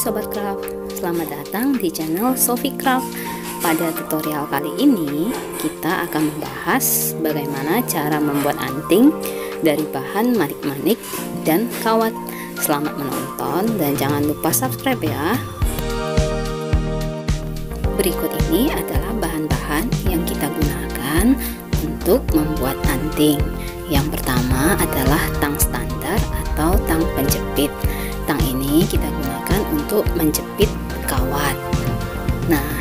Sobat Craft, selamat datang di channel Sophie Craft. Pada tutorial kali ini kita akan membahas bagaimana cara membuat anting dari bahan manik-manik dan kawat. Selamat menonton dan jangan lupa subscribe ya. Berikut ini adalah bahan-bahan yang kita gunakan untuk membuat anting. Yang pertama adalah tang standar atau tang penjepit. Tang ini kita gunakan untuk menjepit kawat. Nah,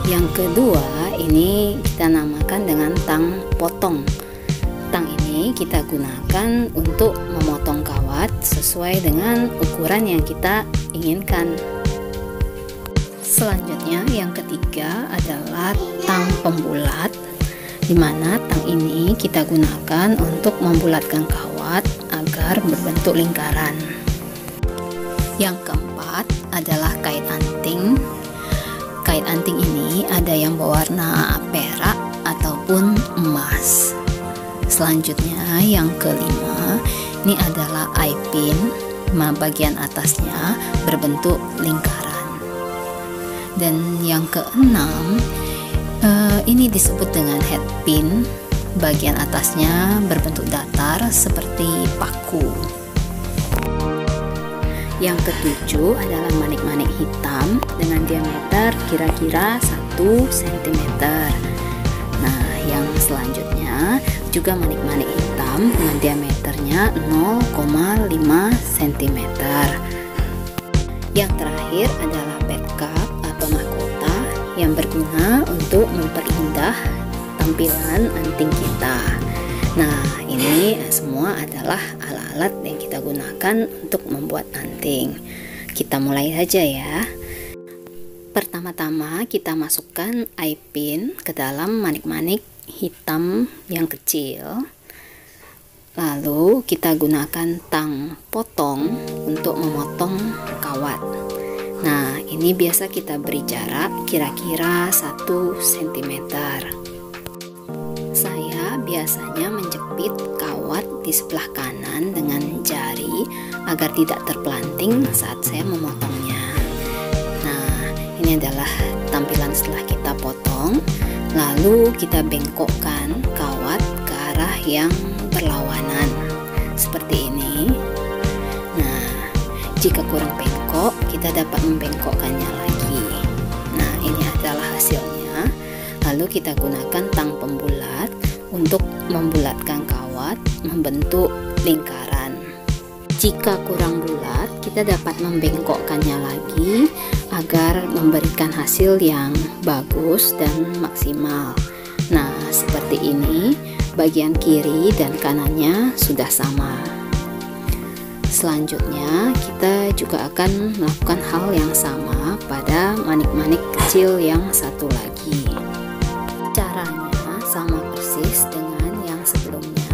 yang kedua ini kita namakan dengan tang potong. Tang ini kita gunakan untuk memotong kawat sesuai dengan ukuran yang kita inginkan. Selanjutnya yang ketiga adalah tang pembulat, di mana tang ini kita gunakan untuk membulatkan kawat agar berbentuk lingkaran. Yang keempat adalah kait anting. Kait anting ini ada yang berwarna perak ataupun emas. Selanjutnya yang kelima, ini adalah eye pin. Bagian atasnya berbentuk lingkaran. Dan yang keenam, ini disebut dengan head pin. Bagian atasnya berbentuk datar seperti paku. Yang ketujuh adalah manik-manik hitam dengan diameter kira-kira 1 cm. Nah, yang selanjutnya juga manik-manik hitam dengan diameternya 0,5 cm. Yang terakhir adalah pet cup atau mahkota yang berguna untuk memperindah tampilan anting kita. Nah, ini semua adalah alat-alat yang kita gunakan untuk membuat anting. Kita mulai saja ya. Pertama-tama kita masukkan eye pin ke dalam manik-manik hitam yang kecil. Lalu kita gunakan tang potong untuk memotong kawat. Nah, ini biasa kita beri jarak kira-kira 1 cm. Saya biasanya menjepit kawat di sebelah kanan dengan jari agar tidak terpelanting saat saya memotongnya. Nah, ini adalah tampilan setelah kita potong. Lalu kita bengkokkan kawat ke arah yang berlawanan seperti ini. Nah, jika kurang bengkok, kita dapat membengkokkannya lagi. Nah, ini adalah hasilnya. Lalu kita gunakan tang pembulat untuk membulatkan kawat membentuk lingkaran. Jika kurang bulat, kita dapat membengkokkannya lagi agar memberikan hasil yang bagus dan maksimal. Nah, seperti ini, bagian kiri dan kanannya sudah sama. Selanjutnya, kita juga akan melakukan hal yang sama pada manik-manik kecil yang satu lagi. Caranya sama persis dengan yang sebelumnya.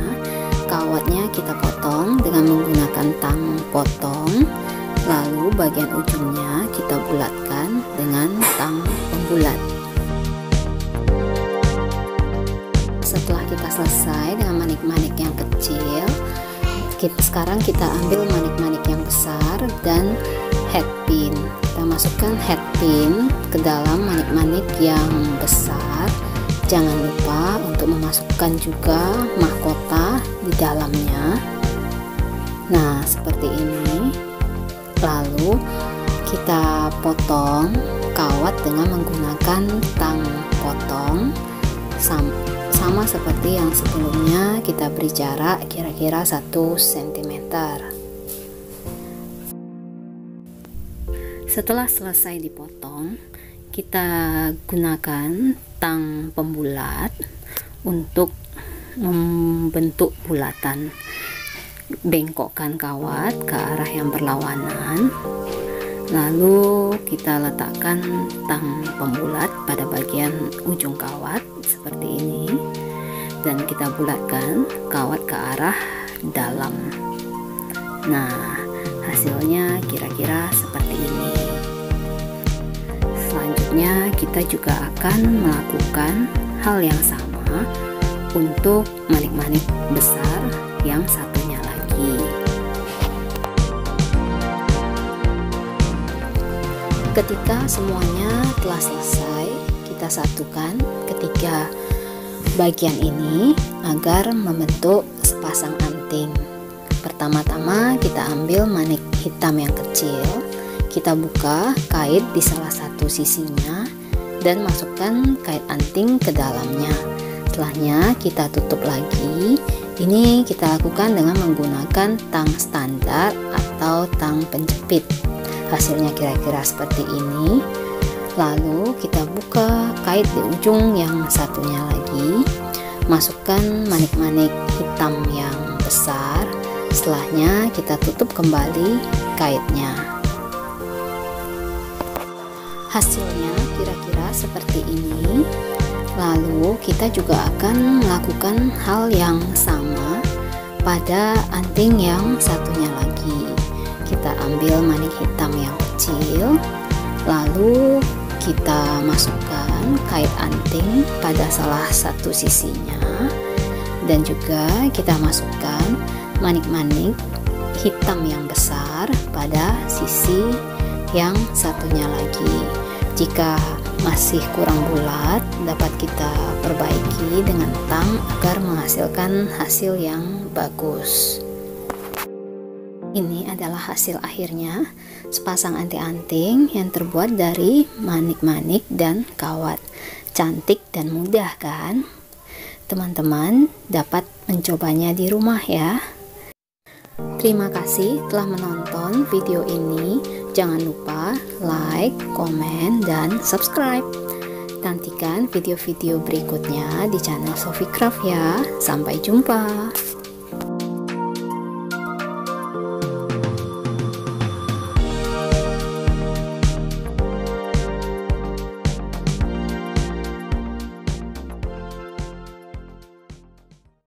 Kawatnya kita potong dengan menggunakan tang potong, lalu bagian ujungnya kita bulatkan dengan tang pembulat. Setelah kita selesai dengan manik-manik yang kecil, sekarang kita ambil manik-manik yang besar dan head pin. Kita masukkan head pin ke dalam manik-manik yang besar. Jangan lupa untuk memasukkan juga mahkota di dalamnya. Nah, seperti ini. Lalu kita potong kawat dengan menggunakan tang potong. Sama seperti yang sebelumnya, kita beri jarak kira-kira 1 cm. Setelah selesai dipotong, kita gunakan tang pembulat untuk membentuk bulatan. Bengkokkan kawat ke arah yang berlawanan, lalu kita letakkan tang pembulat pada bagian ujung kawat seperti ini, dan kita bulatkan kawat ke arah dalam. Nah, hasilnya kira-kira seperti ini. Selanjutnya kita juga akan melakukan hal yang sama untuk manik-manik besar yang satunya lagi. Ketika semuanya telah selesai, kita satukan ketiga bagian ini agar membentuk sepasang anting. Pertama-tama kita ambil manik hitam yang kecil, kita buka kait di salah satu sisinya dan masukkan kait anting ke dalamnya. Setelahnya kita tutup lagi. Ini kita lakukan dengan menggunakan tang standar atau tang penjepit. Hasilnya kira-kira seperti ini. Lalu kita buka kait di ujung yang satunya lagi, masukkan manik-manik hitam yang besar. Setelahnya kita tutup kembali kaitnya. Hasilnya kira-kira seperti ini. Lalu kita juga akan melakukan hal yang sama pada anting yang satunya lagi. Kita ambil manik hitam yang kecil, lalu kita masukkan kait anting pada salah satu sisinya, dan juga kita masukkan manik-manik hitam yang besar pada sisi yang satunya lagi. Jika masih kurang bulat, dapat kita perbaiki dengan tang agar menghasilkan hasil yang bagus. Ini adalah hasil akhirnya, sepasang anting-anting yang terbuat dari manik-manik dan kawat. Cantik dan mudah kan? Teman-teman dapat mencobanya di rumah ya. Terima kasih telah menonton video ini. Jangan lupa like, komen, dan subscribe. Nantikan video-video berikutnya di channel Sophie Craft ya. Sampai jumpa.